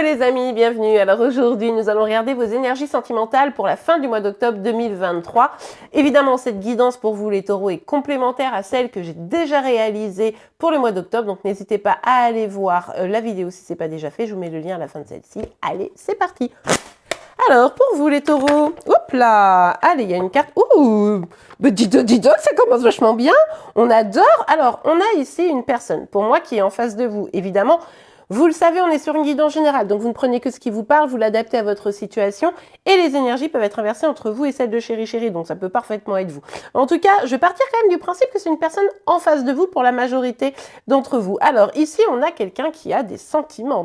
les amis, bienvenue. Alors aujourd'hui, nous allons regarder vos énergies sentimentales pour la fin du mois d'octobre 2023. Évidemment, cette guidance pour vous les taureaux est complémentaire à celle que j'ai déjà réalisée pour le mois d'octobre. Donc n'hésitez pas à aller voir la vidéo si ce n'est pas déjà fait. Je vous mets le lien à la fin de celle-ci. Allez, c'est parti. Alors, pour vous les taureaux, hop là, allez, il y a une carte. Ouh, bah, dis donc, ça commence vachement bien. On adore. Alors, on a ici une personne, pour moi, qui est en face de vous, évidemment. Vous le savez, on est sur une guidance générale, donc vous ne prenez que ce qui vous parle, vous l'adaptez à votre situation, et les énergies peuvent être inversées entre vous et celle de chéri, donc ça peut parfaitement être vous. En tout cas, je vais partir quand même du principe que c'est une personne en face de vous pour la majorité d'entre vous. Alors ici, on a quelqu'un qui a des sentiments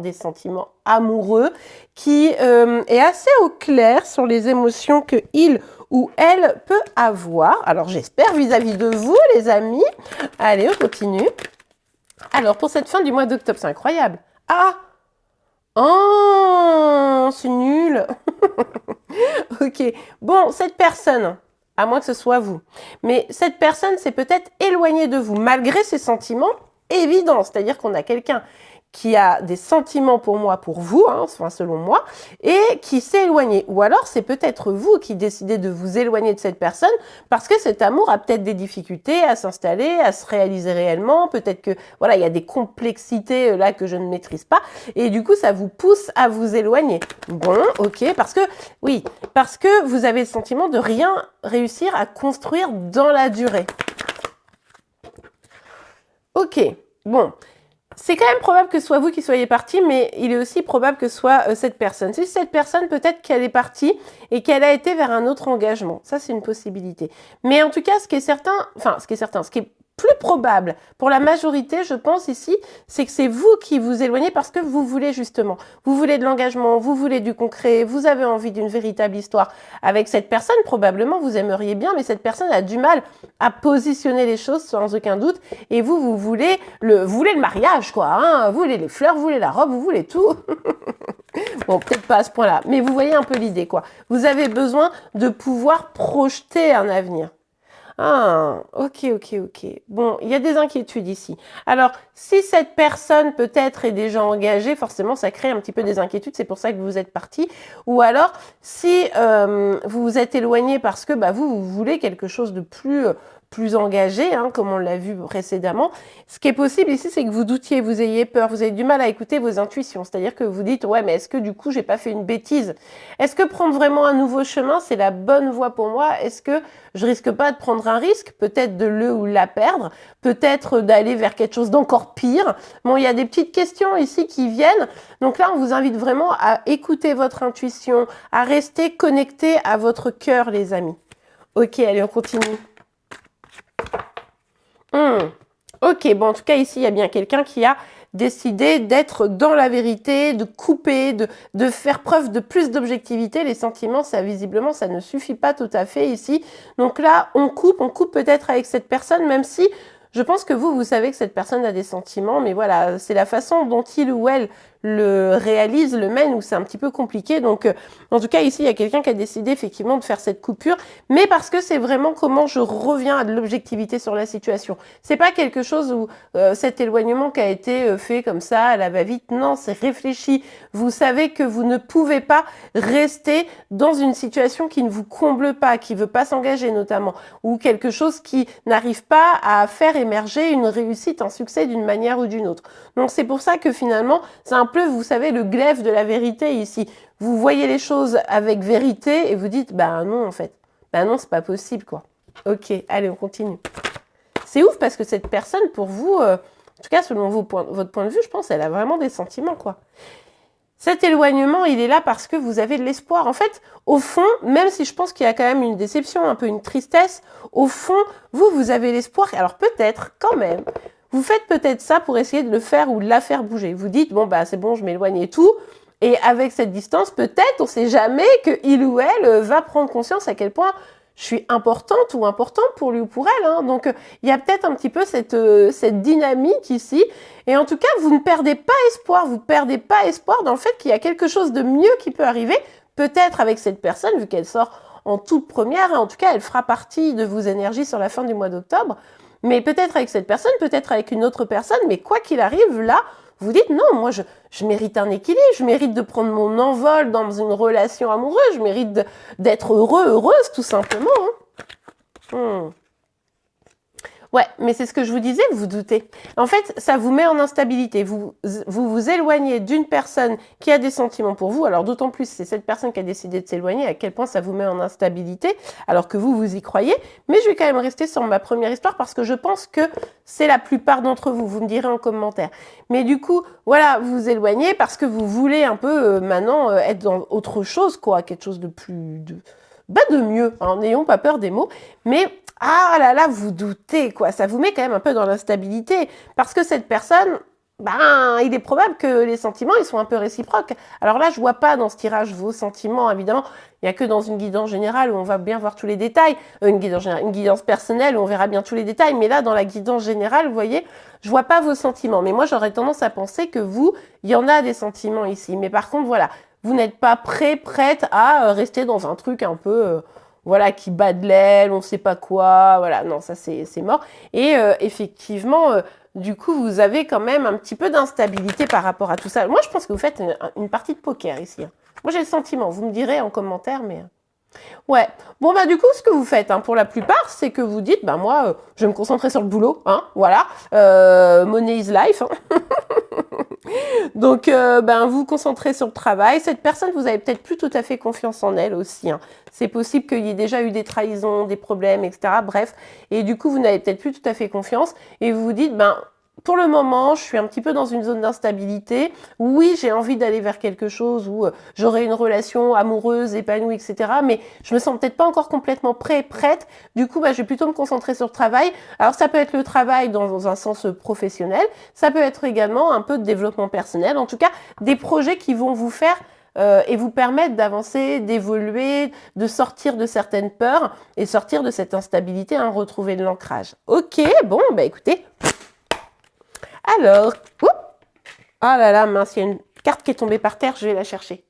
amoureux, qui est assez au clair sur les émotions que il ou elle peut avoir. Alors j'espère vis-à-vis de vous, les amis. Allez, on continue. Alors, pour cette fin du mois d'octobre, c'est incroyable. Ah! Oh, c'est nul. Ok. Bon, cette personne, à moins que ce soit vous, mais cette personne s'est peut-être éloignée de vous, malgré ses sentiments évidents. C'est-à-dire qu'on a quelqu'un qui a des sentiments pour moi, pour vous, enfin selon moi, et qui s'est éloigné. Ou alors, c'est peut-être vous qui décidez de vous éloigner de cette personne parce que cet amour a peut-être des difficultés à s'installer, à se réaliser réellement. Peut-être que, voilà, il y a des complexités là que je ne maîtrise pas. Et du coup, ça vous pousse à vous éloigner. Bon, ok, parce que vous avez le sentiment de rien réussir à construire dans la durée. Ok, bon. C'est quand même probable que ce soit vous qui soyez parti, mais il est aussi probable que ce soit cette personne. Si cette personne, peut-être qu'elle est partie et qu'elle a été vers un autre engagement. Ça, c'est une possibilité. Mais en tout cas, ce qui est plus probable pour la majorité, je pense ici, c'est que c'est vous qui vous éloignez parce que vous voulez justement. Vous voulez de l'engagement, vous voulez du concret, vous avez envie d'une véritable histoire. Avec cette personne, probablement, vous aimeriez bien, mais cette personne a du mal à positionner les choses sans aucun doute. Et vous voulez le mariage, quoi. Hein, vous voulez les fleurs, vous voulez la robe, vous voulez tout. Bon, peut-être pas à ce point-là, mais vous voyez un peu l'idée, quoi. Vous avez besoin de pouvoir projeter un avenir. Ah, ok. Bon, il y a des inquiétudes ici. Alors, si cette personne peut-être est déjà engagée, forcément, ça crée un petit peu des inquiétudes. C'est pour ça que vous êtes parti. Ou alors, si vous vous êtes éloigné parce que vous voulez quelque chose de plus engagé, comme on l'a vu précédemment. Ce qui est possible ici, c'est que vous doutiez, vous ayez peur, vous avez du mal à écouter vos intuitions. C'est-à-dire que vous dites, ouais, mais est-ce que du coup, j'ai pas fait une bêtise? Est-ce que prendre vraiment un nouveau chemin, c'est la bonne voie pour moi? Est-ce que je risque pas de prendre un risque? Peut-être de le ou la perdre? Peut-être d'aller vers quelque chose d'encore pire? Bon, il y a des petites questions ici qui viennent. Donc là, on vous invite vraiment à écouter votre intuition, à rester connecté à votre cœur, les amis. Ok, allez, on continue. Ok, bon, en tout cas, ici, il y a bien quelqu'un qui a décidé d'être dans la vérité, de couper, de faire preuve de plus d'objectivité. Les sentiments, ça, visiblement, ça ne suffit pas tout à fait ici. Donc là, on coupe peut-être avec cette personne, même si je pense que vous savez que cette personne a des sentiments, mais voilà, c'est la façon dont il ou elle le réalise, le mène, où c'est un petit peu compliqué. Donc, en tout cas, ici, il y a quelqu'un qui a décidé effectivement de faire cette coupure, mais parce que c'est vraiment comment je reviens à de l'objectivité sur la situation. C'est pas quelque chose où cet éloignement qui a été fait comme ça, à la va-vite. Non, c'est réfléchi. Vous savez que vous ne pouvez pas rester dans une situation qui ne vous comble pas, qui veut pas s'engager notamment, ou quelque chose qui n'arrive pas à faire émerger une réussite, un succès d'une manière ou d'une autre. Donc, c'est pour ça que finalement, c'est un peu, vous savez, le glaive de la vérité ici. Vous voyez les choses avec vérité et vous dites, non, en fait. Non, c'est pas possible, quoi. Ok, allez, on continue. C'est ouf parce que cette personne, pour vous, en tout cas, selon votre point de vue, je pense, elle a vraiment des sentiments, quoi. Cet éloignement, il est là parce que vous avez de l'espoir. En fait, au fond, même si je pense qu'il y a quand même une déception, un peu une tristesse, au fond, vous avez l'espoir. Alors peut-être, quand même, vous faites peut-être ça pour essayer de le faire ou de la faire bouger. Vous dites, bon, c'est bon, je m'éloigne et tout. Et avec cette distance, peut-être, on sait jamais que il ou elle va prendre conscience à quel point je suis importante ou importante pour lui ou pour elle. Donc, il y a peut-être un petit peu cette dynamique ici. Et en tout cas, vous ne perdez pas espoir. Vous ne perdez pas espoir dans le fait qu'il y a quelque chose de mieux qui peut arriver. Peut-être avec cette personne, vu qu'elle sort en toute première. En tout cas, elle fera partie de vos énergies sur la fin du mois d'octobre. Mais peut-être avec cette personne, peut-être avec une autre personne. Mais quoi qu'il arrive, là, vous dites non, moi je mérite un équilibre, je mérite de prendre mon envol dans une relation amoureuse, je mérite d'être heureux, heureuse tout simplement. Hein. Ouais, mais c'est ce que je vous disais, vous doutez. En fait, ça vous met en instabilité. Vous éloignez d'une personne qui a des sentiments pour vous. Alors d'autant plus, c'est cette personne qui a décidé de s'éloigner, à quel point ça vous met en instabilité, alors que vous y croyez. Mais je vais quand même rester sur ma première histoire parce que je pense que c'est la plupart d'entre vous. Vous me direz en commentaire. Mais du coup, voilà, vous vous éloignez parce que vous voulez un peu maintenant être dans autre chose, quoi, quelque chose de plus... de mieux, hein, n'ayons pas peur des mots. Mais... ah là là, vous doutez, quoi. Ça vous met quand même un peu dans l'instabilité. Parce que cette personne, il est probable que les sentiments, ils sont un peu réciproques. Alors là, je vois pas dans ce tirage vos sentiments, évidemment. Il y a que dans une guidance générale où on va bien voir tous les détails. Une guidance personnelle où on verra bien tous les détails. Mais là, dans la guidance générale, vous voyez, je vois pas vos sentiments. Mais moi, j'aurais tendance à penser que vous, il y en a des sentiments ici. Mais par contre, voilà, vous n'êtes pas prête à rester dans un truc un peu... voilà, qui bat de l'aile, on ne sait pas quoi, voilà, non, ça c'est mort. Et effectivement, du coup, vous avez quand même un petit peu d'instabilité par rapport à tout ça. Moi, je pense que vous faites une partie de poker ici. Hein. Moi, j'ai le sentiment, vous me direz en commentaire, mais... ouais, bon, du coup, ce que vous faites, hein, pour la plupart, c'est que vous dites, moi, je vais me concentrer sur le boulot, hein, voilà, money is life, hein. Donc, vous vous concentrez sur le travail. Cette personne, vous avez peut-être plus tout à fait confiance en elle aussi. Hein. C'est possible qu'il y ait déjà eu des trahisons, des problèmes, etc. Bref, et du coup, vous n'avez peut-être plus tout à fait confiance. Et vous vous dites, pour le moment, je suis un petit peu dans une zone d'instabilité. Oui, j'ai envie d'aller vers quelque chose où j'aurai une relation amoureuse, épanouie, etc. Mais je me sens peut-être pas encore complètement prête. Du coup, je vais plutôt me concentrer sur le travail. Alors, ça peut être le travail dans un sens professionnel. Ça peut être également un peu de développement personnel. En tout cas, des projets qui vont vous faire et vous permettre d'avancer, d'évoluer, de sortir de certaines peurs et sortir de cette instabilité, hein, retrouver de l'ancrage. Ok, bon, écoutez... alors, ah là là, mince, il y a une carte qui est tombée par terre, je vais la chercher.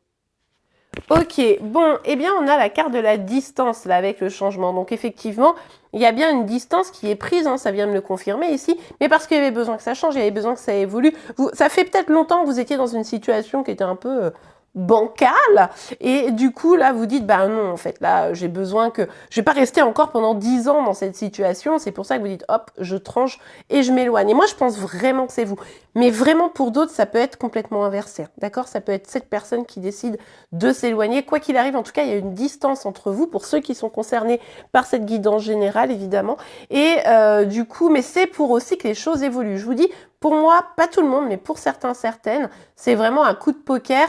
Ok, bon, eh bien, on a la carte de la distance, là, avec le changement. Donc, effectivement, il y a bien une distance qui est prise, hein, ça vient de me le confirmer ici, mais parce qu'il y avait besoin que ça change, il y avait besoin que ça évolue. Ça fait peut-être longtemps que vous étiez dans une situation qui était un peu... bancale, et du coup là vous dites non, en fait là j'ai besoin que je vais pas rester encore pendant 10 ans dans cette situation, c'est pour ça que vous dites hop, je tranche et je m'éloigne. Et moi je pense vraiment que c'est vous, mais vraiment pour d'autres ça peut être complètement inversé, d'accord, ça peut être cette personne qui décide de s'éloigner. Quoi qu'il arrive, en tout cas il y a une distance entre vous pour ceux qui sont concernés par cette guidance générale évidemment, et du coup, mais c'est pour aussi que les choses évoluent. Je vous dis, pour moi, pas tout le monde, mais pour certains, certaines, c'est vraiment un coup de poker.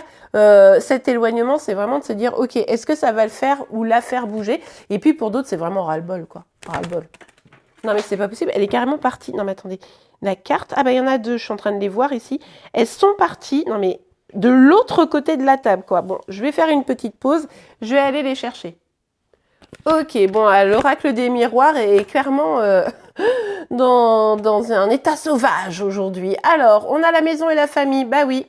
Cet éloignement, c'est vraiment de se dire, ok, est-ce que ça va le faire ou la faire bouger? Et puis pour d'autres, c'est vraiment ras-le-bol, quoi. Ras-le-bol. Non, mais c'est pas possible. Elle est carrément partie. Non, mais attendez. La carte, il y en a deux, je suis en train de les voir ici. Elles sont parties, non mais de l'autre côté de la table, quoi. Bon, je vais faire une petite pause. Je vais aller les chercher. Ok, bon, l'oracle des miroirs est clairement dans un état sauvage aujourd'hui. Alors, on a la maison et la famille, oui.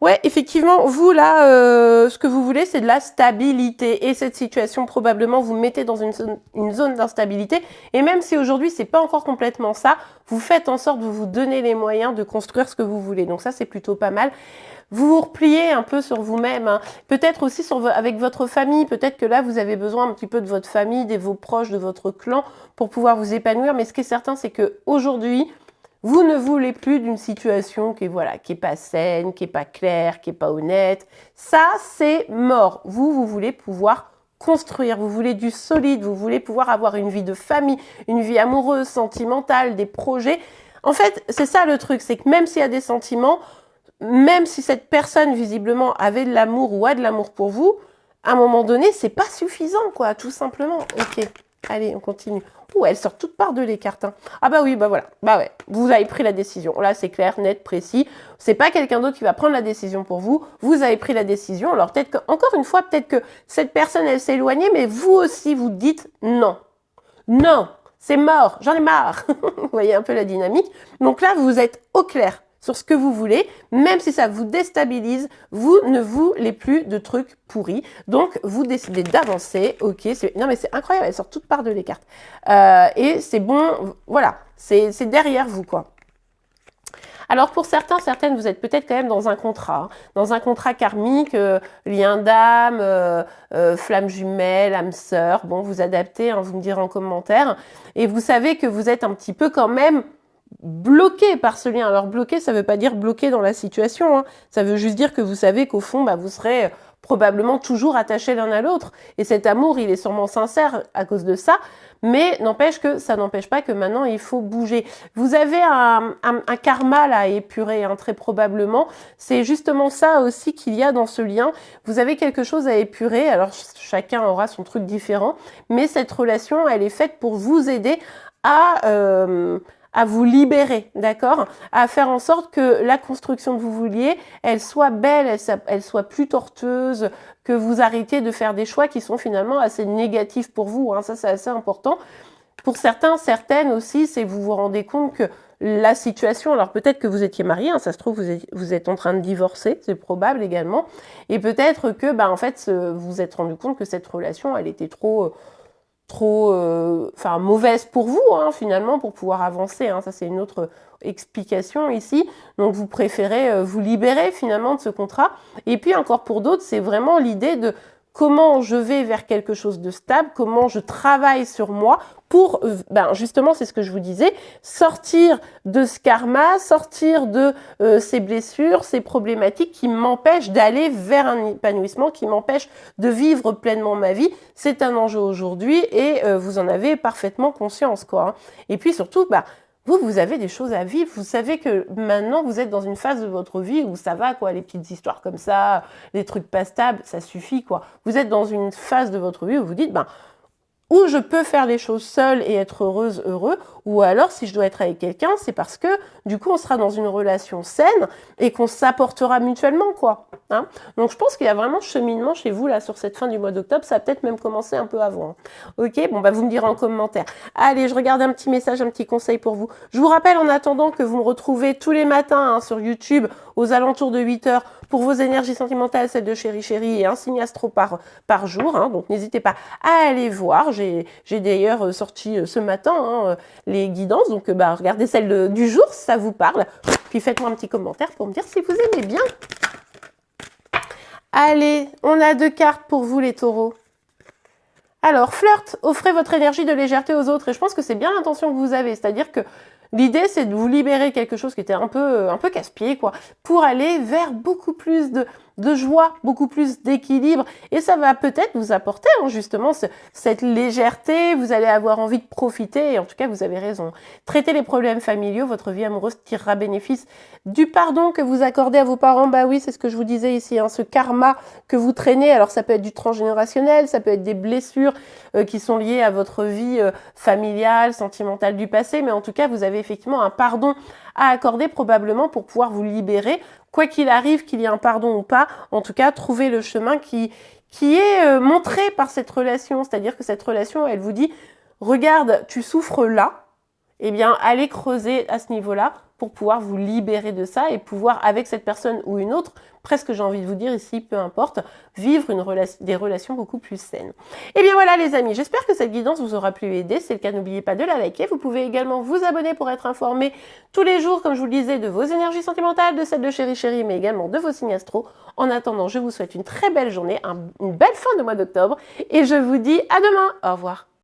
Ouais, effectivement, vous là, ce que vous voulez, c'est de la stabilité. Et cette situation, probablement, vous mettez dans une zone d'instabilité. Et même si aujourd'hui, c'est pas encore complètement ça, vous faites en sorte de vous donner les moyens de construire ce que vous voulez. Donc ça, c'est plutôt pas mal. Vous vous repliez un peu sur vous-même, hein. Peut-être aussi avec votre famille, peut-être que là, vous avez besoin un petit peu de votre famille, de vos proches, de votre clan pour pouvoir vous épanouir. Mais ce qui est certain, c'est que aujourd'hui, vous ne voulez plus d'une situation qui est pas saine, qui est pas claire, qui est pas honnête. Ça, c'est mort. Vous voulez pouvoir construire, vous voulez du solide, vous voulez pouvoir avoir une vie de famille, une vie amoureuse, sentimentale, des projets. En fait, c'est ça le truc, c'est que même s'il y a des sentiments, même si cette personne, visiblement, avait de l'amour ou a de l'amour pour vous, à un moment donné, c'est pas suffisant, quoi, tout simplement. Ok, allez, on continue. Ouh, elles sortent toutes par deux, les cartes. Hein. Ah oui, voilà. Ouais, vous avez pris la décision. Là, c'est clair, net, précis. C'est pas quelqu'un d'autre qui va prendre la décision pour vous. Vous avez pris la décision. Alors, peut-être que, encore une fois, peut-être que cette personne, elle s'est éloignée, mais vous aussi, vous dites non. Non, c'est mort, j'en ai marre. Vous voyez un peu la dynamique. Donc là, vous êtes au clair sur ce que vous voulez, même si ça vous déstabilise, vous ne voulez plus de trucs pourris. Donc, vous décidez d'avancer. Ok, non mais c'est incroyable, elles sortent toutes par deux les cartes. Et c'est bon, voilà, c'est derrière vous, quoi. Alors pour certains, certaines, vous êtes peut-être quand même hein, dans un contrat karmique, lien d'âme, flamme jumelle, âme sœur. Bon, vous adaptez, hein, vous me direz en commentaire. Et vous savez que vous êtes un petit peu quand même bloqué par ce lien. Alors bloqué, ça ne veut pas dire bloqué dans la situation, hein. Ça veut juste dire que vous savez qu'au fond, vous serez probablement toujours attachés l'un à l'autre. Et cet amour, il est sûrement sincère à cause de ça, mais ça n'empêche pas que maintenant, il faut bouger. Vous avez un karma là à épurer, hein, très probablement. C'est justement ça aussi qu'il y a dans ce lien. Vous avez quelque chose à épurer. Alors, chacun aura son truc différent, mais cette relation, elle est faite pour vous aider à vous libérer, d'accord? À faire en sorte que la construction que vous vouliez, elle soit belle, elle soit plus tortueuse, que vous arrêtiez de faire des choix qui sont finalement assez négatifs pour vous, hein. Ça, c'est assez important. Pour certains, certaines aussi, c'est vous vous rendez compte que la situation, alors peut-être que vous étiez marié, hein, ça se trouve, vous êtes en train de divorcer, c'est probable également, et peut-être que, en fait, vous vous êtes rendu compte que cette relation, elle était trop mauvaise pour vous, hein, finalement, pour pouvoir avancer, hein. Ça, c'est une autre explication ici. Donc, vous préférez vous libérer, finalement, de ce contrat. Et puis, encore pour d'autres, c'est vraiment l'idée de comment je vais vers quelque chose de stable, comment je travaille sur moi pour, justement, c'est ce que je vous disais, sortir de ce karma, sortir de ces blessures, ces problématiques qui m'empêchent d'aller vers un épanouissement, qui m'empêchent de vivre pleinement ma vie. C'est un enjeu aujourd'hui et vous en avez parfaitement conscience, quoi, hein. Et puis surtout, vous avez des choses à vivre. Vous savez que maintenant, vous êtes dans une phase de votre vie où ça va, quoi. Les petites histoires comme ça, les trucs pas stables, ça suffit, quoi. Vous êtes dans une phase de votre vie où vous dites, ou je peux faire les choses seule et être heureuse, heureux, ou alors si je dois être avec quelqu'un, c'est parce que du coup on sera dans une relation saine et qu'on s'apportera mutuellement, quoi, hein. Donc je pense qu'il y a vraiment cheminement chez vous là sur cette fin du mois d'octobre, ça a peut-être même commencé un peu avant, hein. Ok, bon vous me direz en commentaire. Allez, je regarde un petit message, un petit conseil pour vous. Je vous rappelle en attendant que vous me retrouvez tous les matins, hein, sur YouTube aux alentours de 8h pour vos énergies sentimentales, celles de Chéri Chéri et un signe astro par jour, hein. Donc n'hésitez pas à aller voir. J'ai d'ailleurs sorti ce matin, hein, les guidances, donc regardez celle du jour si ça vous parle, puis faites-moi un petit commentaire pour me dire si vous aimez bien. Allez, on a 2 cartes pour vous les taureaux. Alors, flirt, offrez votre énergie de légèreté aux autres, et je pense que c'est bien l'intention que vous avez, c'est-à-dire que l'idée, c'est de vous libérer quelque chose qui était un peu casse-pied, quoi, pour aller vers beaucoup plus de joie, beaucoup plus d'équilibre. Et ça va peut-être vous apporter, hein, justement, cette légèreté. Vous allez avoir envie de profiter. Et en tout cas, vous avez raison. Traitez les problèmes familiaux. Votre vie amoureuse tirera bénéfice du pardon que vous accordez à vos parents. Oui, c'est ce que je vous disais ici, hein, ce karma que vous traînez. Alors, ça peut être du transgénérationnel, ça peut être des blessures qui sont liées à votre vie familiale, sentimentale du passé. Mais en tout cas, vous avez effectivement un pardon à accorder probablement pour pouvoir vous libérer. Quoi qu'il arrive, qu'il y ait un pardon ou pas, en tout cas, trouvez le chemin qui est montré par cette relation. C'est-à-dire que cette relation, elle vous dit, regarde, tu souffres là, eh bien, allez creuser à ce niveau-là pour pouvoir vous libérer de ça et pouvoir, avec cette personne ou une autre, presque j'ai envie de vous dire ici, peu importe, vivre des relations beaucoup plus saines. Et bien voilà les amis, j'espère que cette guidance vous aura pu aider. Si c'est le cas, n'oubliez pas de la liker. Vous pouvez également vous abonner pour être informé tous les jours, comme je vous le disais, de vos énergies sentimentales, de celles de Chéri Chéri, mais également de vos signes astro. En attendant, je vous souhaite une très belle journée, une belle fin de mois d'octobre et je vous dis à demain. Au revoir.